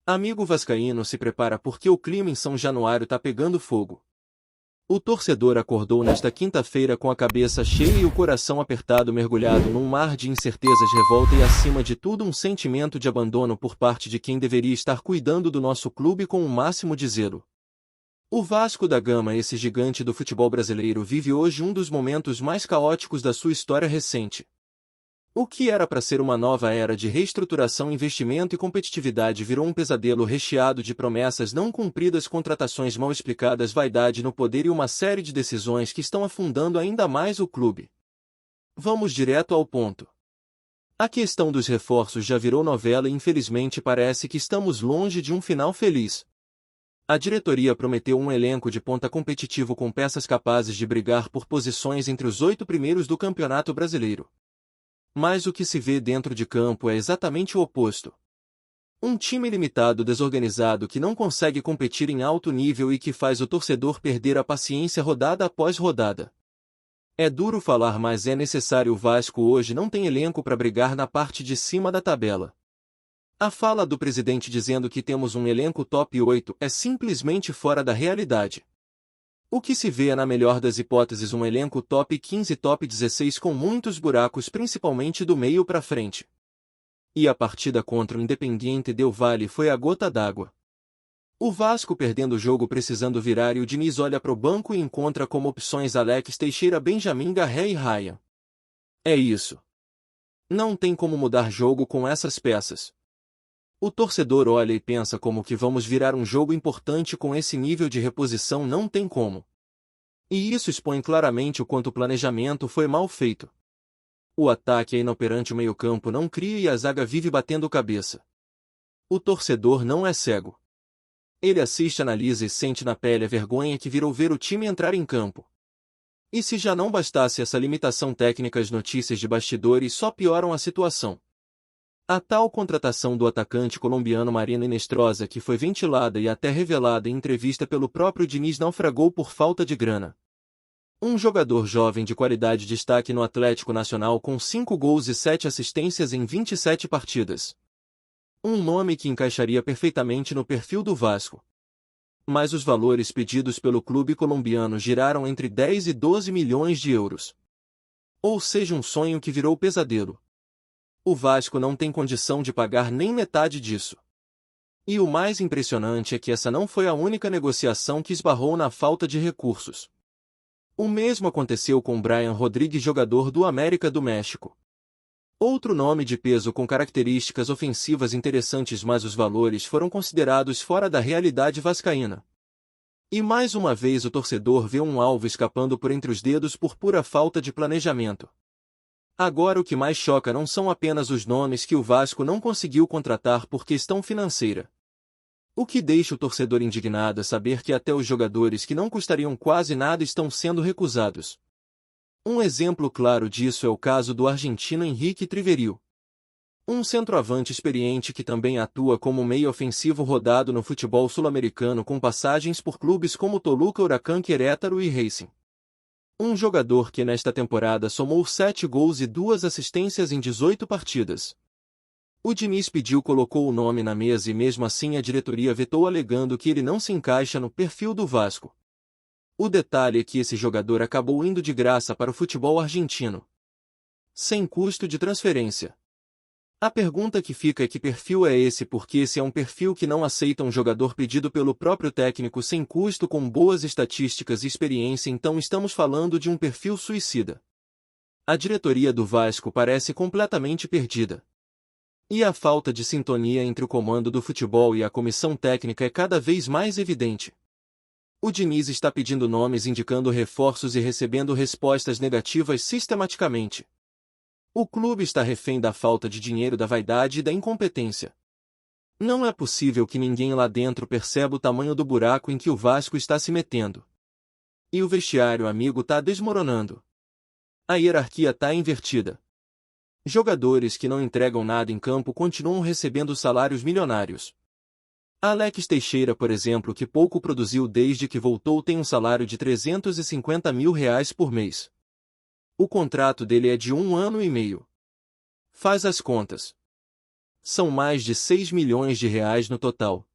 Amigo vascaíno, se prepara porque o clima em São Januário tá pegando fogo. O torcedor acordou nesta quinta-feira com a cabeça cheia e o coração apertado, mergulhado num mar de incertezas, revolta e acima de tudo um sentimento de abandono por parte de quem deveria estar cuidando do nosso clube com o máximo de zelo. O Vasco da Gama, esse gigante do futebol brasileiro, vive hoje um dos momentos mais caóticos da sua história recente. O que era para ser uma nova era de reestruturação, investimento e competitividade virou um pesadelo recheado de promessas não cumpridas, contratações mal explicadas, vaidade no poder e uma série de decisões que estão afundando ainda mais o clube. Vamos direto ao ponto. A questão dos reforços já virou novela e infelizmente parece que estamos longe de um final feliz. A diretoria prometeu um elenco de ponta competitivo com peças capazes de brigar por posições entre os 8 primeiros do Campeonato Brasileiro. Mas o que se vê dentro de campo é exatamente o oposto. Um time limitado, desorganizado, que não consegue competir em alto nível e que faz o torcedor perder a paciência rodada após rodada. É duro falar, mas é necessário. O Vasco hoje não tem elenco para brigar na parte de cima da tabela. A fala do presidente dizendo que temos um elenco top 8 é simplesmente fora da realidade. O que se vê é, na melhor das hipóteses, um elenco top 15, top 16 com muitos buracos, principalmente do meio para frente. E a partida contra o Independiente del Valle foi a gota d'água. O Vasco perdendo o jogo, precisando virar, e o Diniz olha para o banco e encontra como opções Alex Teixeira, Benjamin Garré e Ryan. É isso. Não tem como mudar jogo com essas peças. O torcedor olha e pensa: como que vamos virar um jogo importante com esse nível de reposição? Não tem como. E isso expõe claramente o quanto o planejamento foi mal feito. O ataque é inoperante, o meio-campo não cria e a zaga vive batendo cabeça. O torcedor não é cego. Ele assiste, analisa e sente na pele a vergonha que virou ver o time entrar em campo. E se já não bastasse essa limitação técnica, as notícias de bastidores só pioram a situação. A tal contratação do atacante colombiano Marino Inestrosa, que foi ventilada e até revelada em entrevista pelo próprio Diniz, naufragou por falta de grana. Um jogador jovem de qualidade, destaque no Atlético Nacional com 5 gols e 7 assistências em 27 partidas. Um nome que encaixaria perfeitamente no perfil do Vasco. Mas os valores pedidos pelo clube colombiano giraram entre 10 e 12 milhões de euros. Ou seja, um sonho que virou pesadelo. O Vasco não tem condição de pagar nem metade disso. E o mais impressionante é que essa não foi a única negociação que esbarrou na falta de recursos. O mesmo aconteceu com Brian Rodrigues, jogador do América do México. Outro nome de peso com características ofensivas interessantes, mas os valores foram considerados fora da realidade vascaína. E mais uma vez o torcedor vê um alvo escapando por entre os dedos por pura falta de planejamento. Agora o que mais choca não são apenas os nomes que o Vasco não conseguiu contratar por questão financeira. O que deixa o torcedor indignado é saber que até os jogadores que não custariam quase nada estão sendo recusados. Um exemplo claro disso é o caso do argentino Henrique Triverio. Um centroavante experiente que também atua como meio ofensivo rodado no futebol sul-americano, com passagens por clubes como Toluca, Huracán, Querétaro e Racing. Um jogador que nesta temporada somou 7 gols e 2 assistências em 18 partidas. O Diniz pediu, colocou o nome na mesa e mesmo assim a diretoria vetou, alegando que ele não se encaixa no perfil do Vasco. O detalhe é que esse jogador acabou indo de graça para o futebol argentino, sem custo de transferência. A pergunta que fica é: que perfil é esse? Porque esse é um perfil que não aceita um jogador pedido pelo próprio técnico sem custo, com boas estatísticas e experiência. Então estamos falando de um perfil suicida. A diretoria do Vasco parece completamente perdida. E a falta de sintonia entre o comando do futebol e a comissão técnica é cada vez mais evidente. O Diniz está pedindo nomes, indicando reforços e recebendo respostas negativas sistematicamente. O clube está refém da falta de dinheiro, da vaidade e da incompetência. Não é possível que ninguém lá dentro perceba o tamanho do buraco em que o Vasco está se metendo. E o vestiário, amigo, está desmoronando. A hierarquia está invertida. Jogadores que não entregam nada em campo continuam recebendo salários milionários. Alex Teixeira, por exemplo, que pouco produziu desde que voltou, tem um salário de R$350 mil por mês. O contrato dele é de 1 ano e meio. Faz as contas. São mais de 6 milhões de reais no total.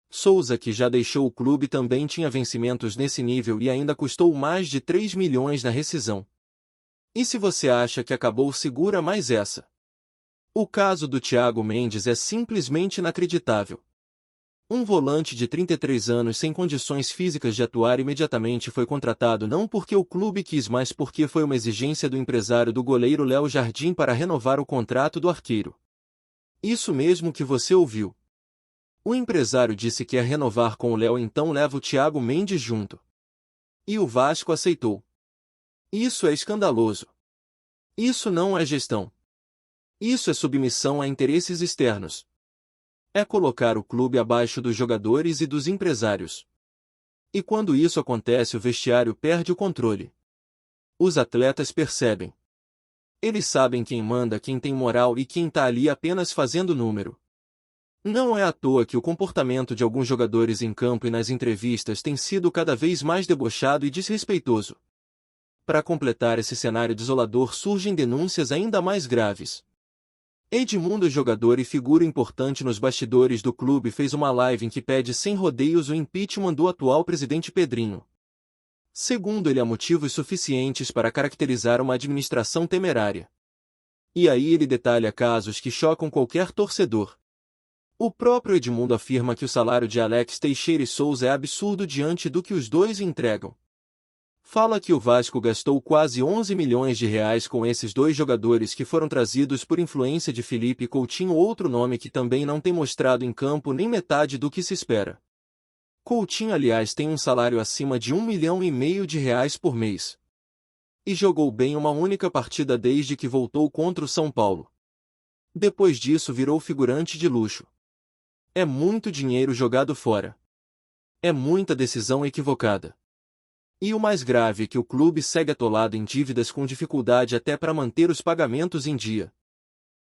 Souza, que já deixou o clube, também tinha vencimentos nesse nível e ainda custou mais de 3 milhões na rescisão. E se você acha que acabou, segura mais essa. O caso do Thiago Mendes é simplesmente inacreditável. Um volante de 33 anos sem condições físicas de atuar imediatamente foi contratado não porque o clube quis, mas porque foi uma exigência do empresário do goleiro Léo Jardim para renovar o contrato do arqueiro. Isso mesmo que você ouviu. O empresário disse que ia renovar com o Léo, então leva o Thiago Mendes junto. E o Vasco aceitou. Isso é escandaloso. Isso não é gestão. Isso é submissão a interesses externos. É colocar o clube abaixo dos jogadores e dos empresários. E quando isso acontece, o vestiário perde o controle. Os atletas percebem. Eles sabem quem manda, quem tem moral e quem está ali apenas fazendo número. Não é à toa que o comportamento de alguns jogadores em campo e nas entrevistas tem sido cada vez mais debochado e desrespeitoso. Para completar esse cenário desolador, surgem denúncias ainda mais graves. Edmundo, jogador e figura importante nos bastidores do clube, fez uma live em que pede sem rodeios o impeachment do atual presidente Pedrinho. Segundo ele, há motivos suficientes para caracterizar uma administração temerária. E aí ele detalha casos que chocam qualquer torcedor. O próprio Edmundo afirma que o salário de Alex Teixeira e Souza é absurdo diante do que os dois entregam. Fala que o Vasco gastou quase 11 milhões de reais com esses dois jogadores que foram trazidos por influência de Felipe Coutinho, outro nome que também não tem mostrado em campo nem metade do que se espera. Coutinho, aliás, tem um salário acima de 1,5 milhão de reais por mês. E jogou bem uma única partida desde que voltou contra o São Paulo. Depois disso virou figurante de luxo. É muito dinheiro jogado fora. É muita decisão equivocada. E o mais grave é que o clube segue atolado em dívidas com dificuldade até para manter os pagamentos em dia.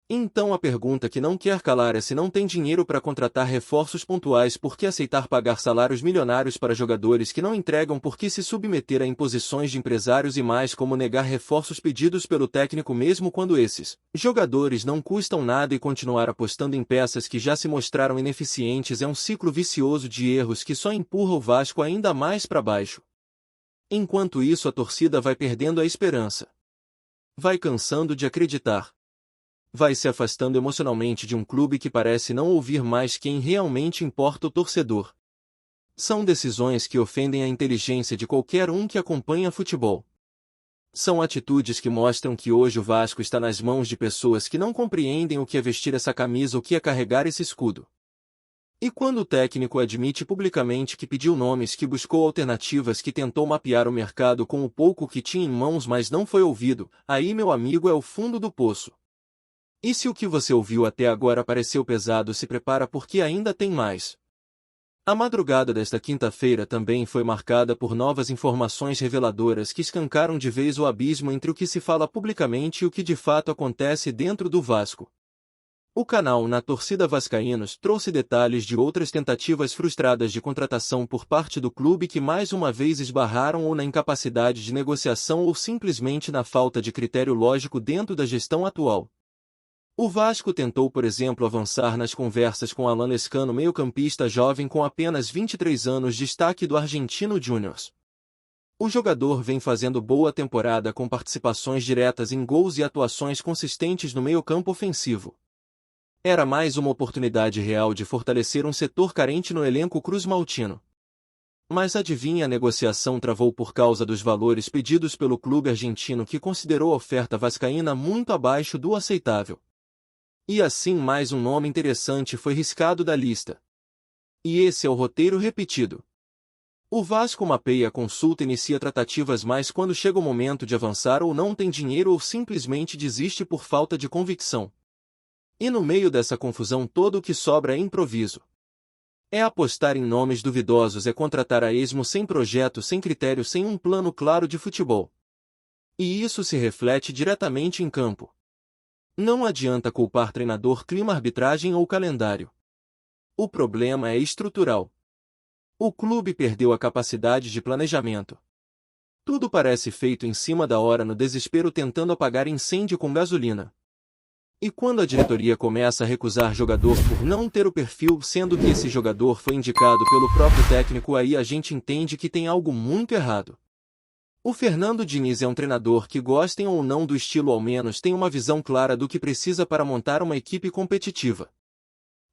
Então a pergunta que não quer calar é: se não tem dinheiro para contratar reforços pontuais, por que aceitar pagar salários milionários para jogadores que não entregam? Por que se submeter a imposições de empresários e mais, como negar reforços pedidos pelo técnico mesmo quando esses jogadores não custam nada, e continuar apostando em peças que já se mostraram ineficientes? É um ciclo vicioso de erros que só empurra o Vasco ainda mais para baixo. Enquanto isso, a torcida vai perdendo a esperança. Vai cansando de acreditar. Vai se afastando emocionalmente de um clube que parece não ouvir mais quem realmente importa: o torcedor. São decisões que ofendem a inteligência de qualquer um que acompanha futebol. São atitudes que mostram que hoje o Vasco está nas mãos de pessoas que não compreendem o que é vestir essa camisa, o que é carregar esse escudo. E quando o técnico admite publicamente que pediu nomes, que buscou alternativas, que tentou mapear o mercado com o pouco que tinha em mãos, mas não foi ouvido, aí, meu amigo, é o fundo do poço. E se o que você ouviu até agora pareceu pesado, se prepara porque ainda tem mais. A madrugada desta quinta-feira também foi marcada por novas informações reveladoras que escancaram de vez o abismo entre o que se fala publicamente e o que de fato acontece dentro do Vasco. O canal Na Torcida Vascaínos trouxe detalhes de outras tentativas frustradas de contratação por parte do clube que mais uma vez esbarraram ou na incapacidade de negociação ou simplesmente na falta de critério lógico dentro da gestão atual. O Vasco tentou, por exemplo, avançar nas conversas com Alan Lescano, meio-campista jovem com apenas 23 anos, destaque do Argentino Júnior. O jogador vem fazendo boa temporada com participações diretas em gols e atuações consistentes no meio-campo ofensivo. Era mais uma oportunidade real de fortalecer um setor carente no elenco cruz-maltino. Mas adivinha, a negociação travou por causa dos valores pedidos pelo clube argentino, que considerou a oferta vascaína muito abaixo do aceitável. E assim mais um nome interessante foi riscado da lista. E esse é o roteiro repetido. O Vasco mapeia, consulta, inicia tratativas, mas quando chega o momento de avançar, ou não tem dinheiro ou simplesmente desiste por falta de convicção. E no meio dessa confusão toda, o que sobra é improviso. É apostar em nomes duvidosos, é contratar a esmo, sem projeto, sem critério, sem um plano claro de futebol. E isso se reflete diretamente em campo. Não adianta culpar treinador, clima, arbitragem ou calendário. O problema é estrutural. O clube perdeu a capacidade de planejamento. Tudo parece feito em cima da hora, no desespero, tentando apagar incêndio com gasolina. E quando a diretoria começa a recusar jogador por não ter o perfil, sendo que esse jogador foi indicado pelo próprio técnico, aí a gente entende que tem algo muito errado. O Fernando Diniz é um treinador que, gostem ou não do estilo, ao menos tem uma visão clara do que precisa para montar uma equipe competitiva.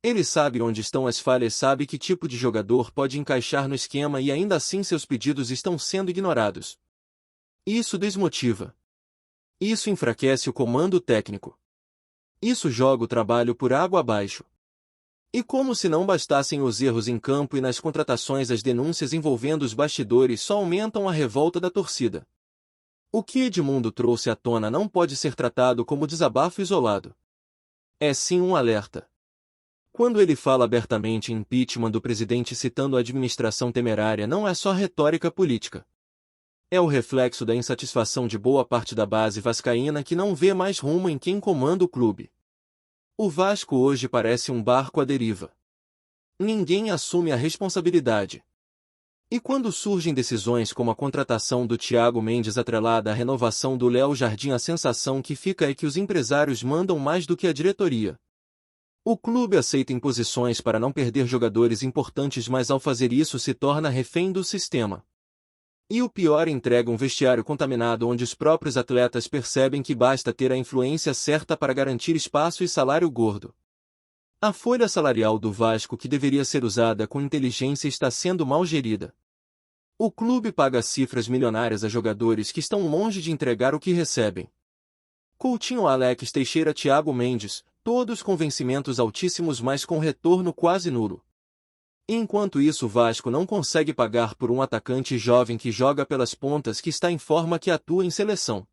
Ele sabe onde estão as falhas, sabe que tipo de jogador pode encaixar no esquema e ainda assim seus pedidos estão sendo ignorados. Isso desmotiva. Isso enfraquece o comando técnico. Isso joga o trabalho por água abaixo. E como se não bastassem os erros em campo e nas contratações, as denúncias envolvendo os bastidores só aumentam a revolta da torcida. O que Edmundo trouxe à tona não pode ser tratado como desabafo isolado. É sim um alerta. Quando ele fala abertamente em impeachment do presidente citando a administração temerária, não é só retórica política. É o reflexo da insatisfação de boa parte da base vascaína que não vê mais rumo em quem comanda o clube. O Vasco hoje parece um barco à deriva. Ninguém assume a responsabilidade. E quando surgem decisões como a contratação do Thiago Mendes atrelada à renovação do Léo Jardim, a sensação que fica é que os empresários mandam mais do que a diretoria. O clube aceita imposições para não perder jogadores importantes, mas ao fazer isso se torna refém do sistema. E o pior, entrega um vestiário contaminado onde os próprios atletas percebem que basta ter a influência certa para garantir espaço e salário gordo. A folha salarial do Vasco, que deveria ser usada com inteligência, está sendo mal gerida. O clube paga cifras milionárias a jogadores que estão longe de entregar o que recebem. Coutinho, Alex Teixeira, Thiago Mendes, todos com vencimentos altíssimos, mas com retorno quase nulo. Enquanto isso, o Vasco não consegue pagar por um atacante jovem que joga pelas pontas, que está em forma, que atua em seleção.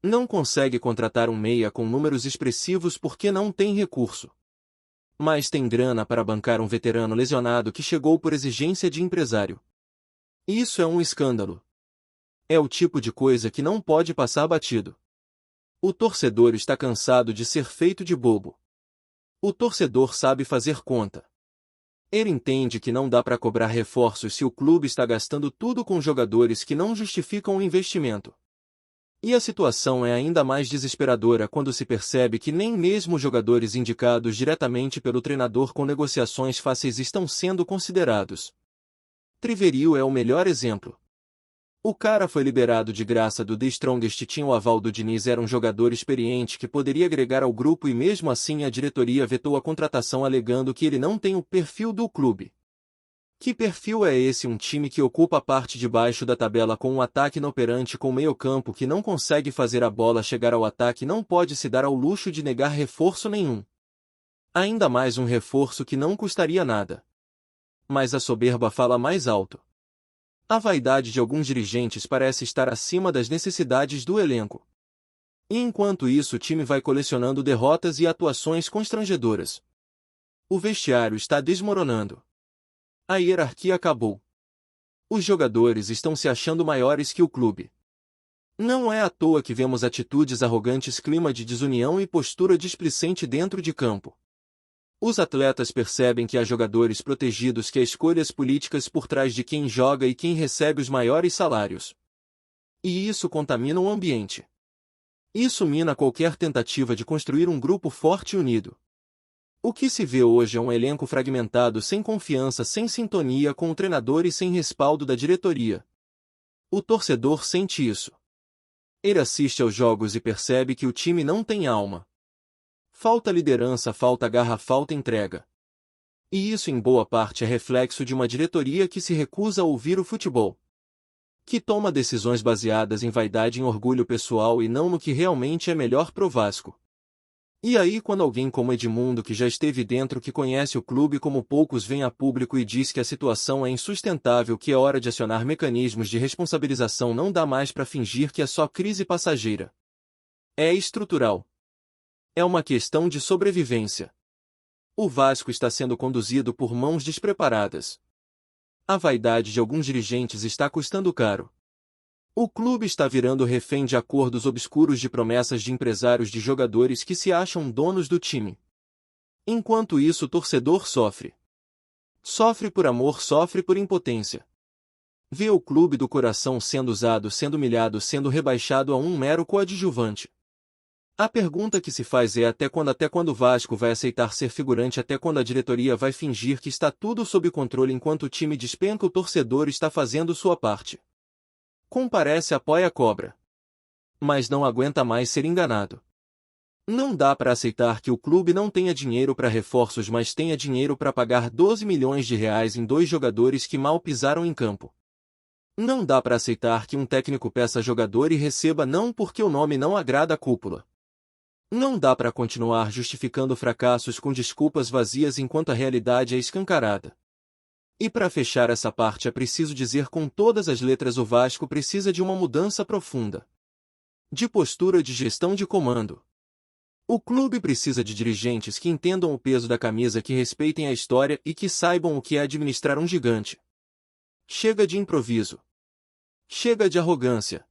Não consegue contratar um meia com números expressivos porque não tem recurso. Mas tem grana para bancar um veterano lesionado que chegou por exigência de empresário. Isso é um escândalo. É o tipo de coisa que não pode passar batido. O torcedor está cansado de ser feito de bobo. O torcedor sabe fazer conta. Ele entende que não dá para cobrar reforços se o clube está gastando tudo com jogadores que não justificam o investimento. E a situação é ainda mais desesperadora quando se percebe que nem mesmo jogadores indicados diretamente pelo treinador com negociações fáceis estão sendo considerados. Triverio é o melhor exemplo. O cara foi liberado de graça do The Strongest, tinha o aval do Diniz, era um jogador experiente que poderia agregar ao grupo e mesmo assim a diretoria vetou a contratação alegando que ele não tem o perfil do clube. Que perfil é esse? Um time que ocupa a parte de baixo da tabela com um ataque inoperante, com meio-campo que não consegue fazer a bola chegar ao ataque, não pode se dar ao luxo de negar reforço nenhum. Ainda mais um reforço que não custaria nada. Mas a soberba fala mais alto. A vaidade de alguns dirigentes parece estar acima das necessidades do elenco. E enquanto isso, o time vai colecionando derrotas e atuações constrangedoras. O vestiário está desmoronando. A hierarquia acabou. Os jogadores estão se achando maiores que o clube. Não é à toa que vemos atitudes arrogantes, clima de desunião e postura displicente dentro de campo. Os atletas percebem que há jogadores protegidos, que há escolhas políticas por trás de quem joga e quem recebe os maiores salários. E isso contamina o ambiente. Isso mina qualquer tentativa de construir um grupo forte e unido. O que se vê hoje é um elenco fragmentado, sem confiança, sem sintonia com o treinador e sem respaldo da diretoria. O torcedor sente isso. Ele assiste aos jogos e percebe que o time não tem alma. Falta liderança, falta garra, falta entrega. E isso em boa parte é reflexo de uma diretoria que se recusa a ouvir o futebol. Que toma decisões baseadas em vaidade e em orgulho pessoal e não no que realmente é melhor pro Vasco. E aí, quando alguém como Edmundo, que já esteve dentro, que conhece o clube como poucos, vem a público e diz que a situação é insustentável, que é hora de acionar mecanismos de responsabilização, não dá mais para fingir que é só crise passageira. É estrutural. É uma questão de sobrevivência. O Vasco está sendo conduzido por mãos despreparadas. A vaidade de alguns dirigentes está custando caro. O clube está virando refém de acordos obscuros, de promessas de empresários, de jogadores que se acham donos do time. Enquanto isso, o torcedor sofre. Sofre por amor, sofre por impotência. Vê o clube do coração sendo usado, sendo humilhado, sendo rebaixado a um mero coadjuvante. A pergunta que se faz é até quando o Vasco vai aceitar ser figurante, até quando a diretoria vai fingir que está tudo sob controle enquanto o time despenca, o torcedor está fazendo sua parte. Comparece, apoia a cobra. Mas não aguenta mais ser enganado. Não dá para aceitar que o clube não tenha dinheiro para reforços, mas tenha dinheiro para pagar 12 milhões de reais em 2 jogadores que mal pisaram em campo. Não dá para aceitar que um técnico peça jogador e receba não porque o nome não agrada à cúpula. Não dá para continuar justificando fracassos com desculpas vazias enquanto a realidade é escancarada. E para fechar essa parte é preciso dizer com todas as letras: o Vasco precisa de uma mudança profunda. De postura, de gestão, de comando. O clube precisa de dirigentes que entendam o peso da camisa, que respeitem a história e que saibam o que é administrar um gigante. Chega de improviso. Chega de arrogância.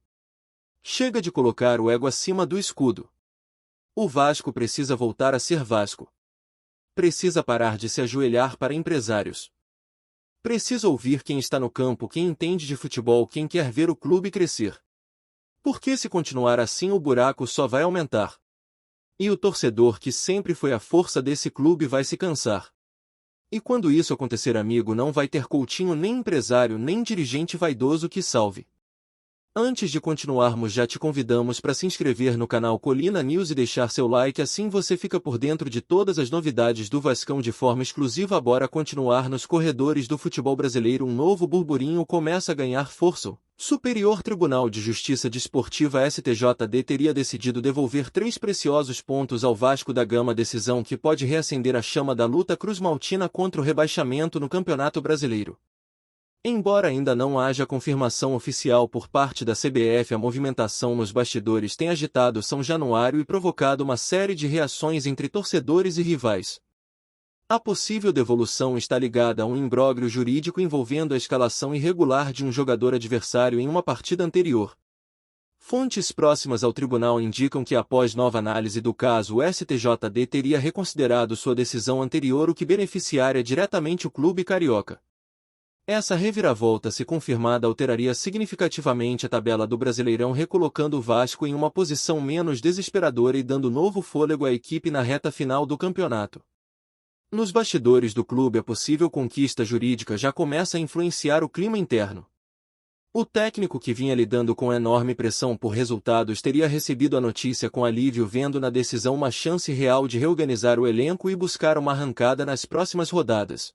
Chega de colocar o ego acima do escudo. O Vasco precisa voltar a ser Vasco. Precisa parar de se ajoelhar para empresários. Precisa ouvir quem está no campo, quem entende de futebol, quem quer ver o clube crescer. Porque se continuar assim o buraco só vai aumentar. E o torcedor, que sempre foi a força desse clube, vai se cansar. E quando isso acontecer, amigo, não vai ter Coutinho, nem empresário, nem dirigente vaidoso que salve. Antes de continuarmos, já te convidamos para se inscrever no canal Colina News e deixar seu like, assim você fica por dentro de todas as novidades do Vascão de forma exclusiva. Bora continuar nos corredores do futebol brasileiro. Um novo burburinho começa a ganhar força. Superior Tribunal de Justiça Desportiva STJD teria decidido devolver 3 preciosos pontos ao Vasco da Gama, decisão que pode reacender a chama da luta cruzmaltina contra o rebaixamento no Campeonato Brasileiro. Embora ainda não haja confirmação oficial por parte da CBF, a movimentação nos bastidores tem agitado São Januário e provocado uma série de reações entre torcedores e rivais. A possível devolução está ligada a um imbróglio jurídico envolvendo a escalação irregular de um jogador adversário em uma partida anterior. Fontes próximas ao tribunal indicam que, após nova análise do caso, o STJD teria reconsiderado sua decisão anterior, o que beneficiaria diretamente o clube carioca. Essa reviravolta, se confirmada, alteraria significativamente a tabela do Brasileirão, recolocando o Vasco em uma posição menos desesperadora e dando novo fôlego à equipe na reta final do campeonato. Nos bastidores do clube, a possível conquista jurídica já começa a influenciar o clima interno. O técnico, que vinha lidando com enorme pressão por resultados, teria recebido a notícia com alívio, vendo na decisão uma chance real de reorganizar o elenco e buscar uma arrancada nas próximas rodadas.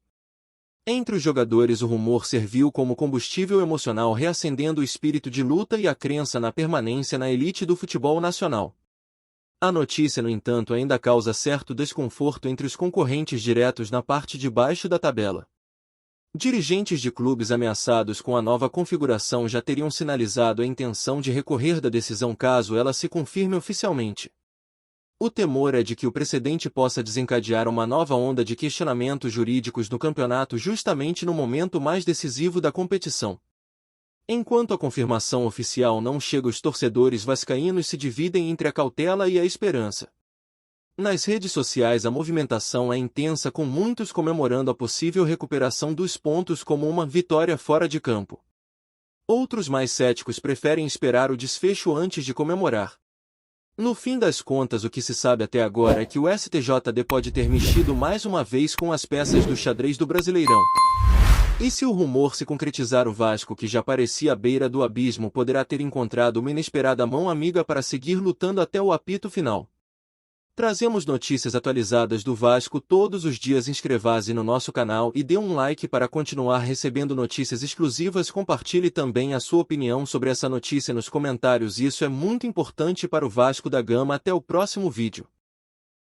Entre os jogadores, o rumor serviu como combustível emocional, reacendendo o espírito de luta e a crença na permanência na elite do futebol nacional. A notícia, no entanto, ainda causa certo desconforto entre os concorrentes diretos na parte de baixo da tabela. Dirigentes de clubes ameaçados com a nova configuração já teriam sinalizado a intenção de recorrer da decisão caso ela se confirme oficialmente. O temor é de que o precedente possa desencadear uma nova onda de questionamentos jurídicos no campeonato, justamente no momento mais decisivo da competição. Enquanto a confirmação oficial não chega, os torcedores vascaínos se dividem entre a cautela e a esperança. Nas redes sociais, a movimentação é intensa, com muitos comemorando a possível recuperação dos pontos como uma vitória fora de campo. Outros, mais céticos, preferem esperar o desfecho antes de comemorar. No fim das contas, o que se sabe até agora é que o STJD pode ter mexido mais uma vez com as peças do xadrez do Brasileirão. E se o rumor se concretizar, o Vasco, que já parecia à beira do abismo, poderá ter encontrado uma inesperada mão amiga para seguir lutando até o apito final. Trazemos notícias atualizadas do Vasco todos os dias. Inscreva-se no nosso canal e dê um like para continuar recebendo notícias exclusivas. Compartilhe também a sua opinião sobre essa notícia nos comentários, isso é muito importante para o Vasco da Gama. Até o próximo vídeo.